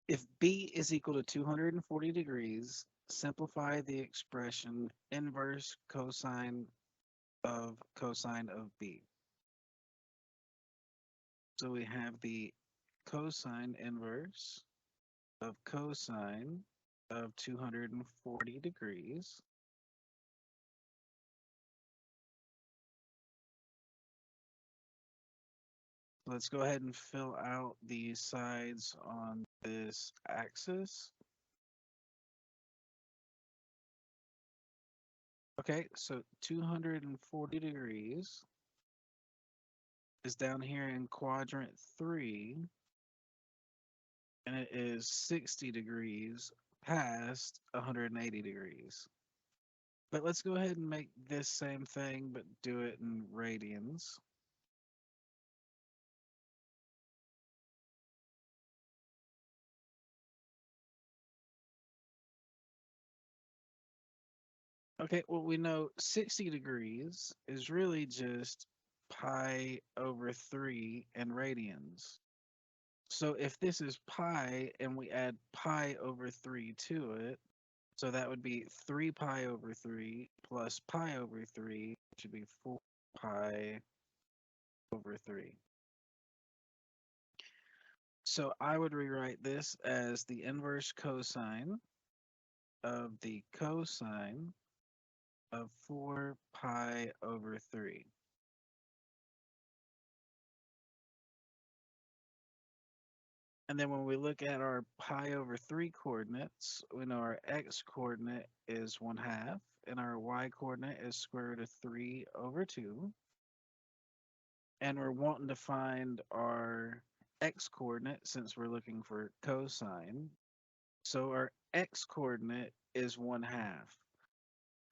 If b is equal to 240 degrees, simplify the expression inverse cosine of b. So we have the cosine inverse of cosine of 240 degrees. Let's go ahead and fill out the sides on this axis. Okay, so 240 degrees is down here in quadrant 3, and it is 60 degrees past 180 degrees. But let's go ahead and make this same thing, but do it in radians. Okay, well, we know 60 degrees is really just pi over 3 in radians. So if this is pi and we add pi over 3 to it, so that would be 3 pi over 3 plus pi over 3, which would be 4 pi over 3. So I would rewrite this as the inverse cosine of the cosine of 4 pi over 3. And then when we look at our pi over 3 coordinates, we know our x coordinate is 1/2, and our y coordinate is square root of 3 over 2. And we're wanting to find our x coordinate since we're looking for cosine. So our x coordinate is 1/2.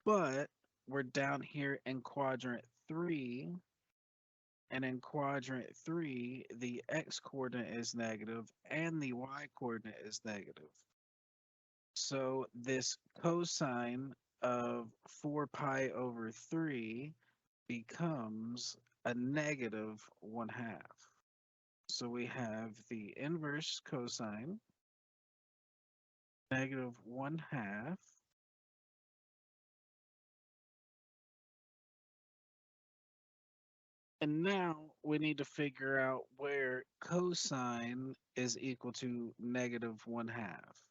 But we're down here in quadrant 3, and in quadrant 3, the x coordinate is negative and the y coordinate is negative. So this cosine of 4 pi over 3 becomes a negative 1/2. So we have the inverse cosine, negative 1/2. And now we need to figure out where cosine is equal to negative 1/2.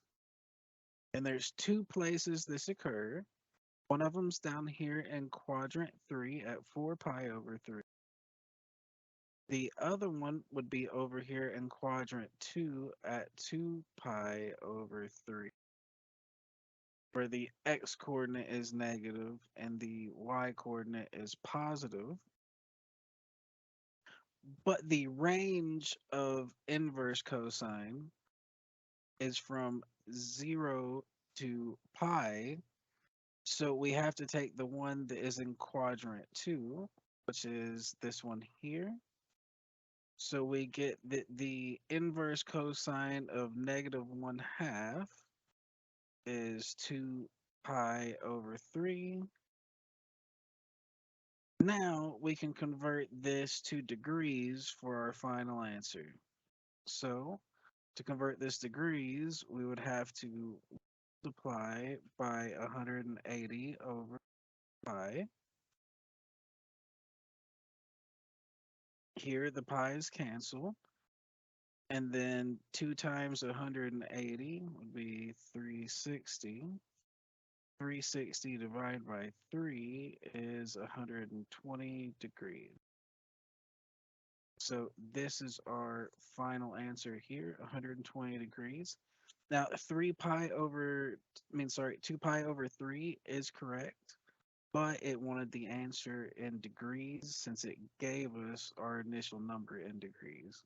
And there's two places this occur. One of them's down here in quadrant 3 at 4 pi over 3. The other one would be over here in quadrant 2 at 2 pi over 3, where the x coordinate is negative and the y coordinate is positive. But the range of inverse cosine is from 0 to pi. So we have to take the one that is in quadrant 2, which is this one here. So we get the inverse cosine of negative 1/2 is 2 pi over 3. Now we can convert this to degrees for our final answer. So to convert this degrees, we would have to multiply by 180 over pi. Here the pi's cancel. And then 2 times 180 would be 360. 360 divided by 3 is 120 degrees. So this is our final answer here, 120 degrees. Now 2 pi over 3 is correct, but it wanted the answer in degrees since it gave us our initial number in degrees.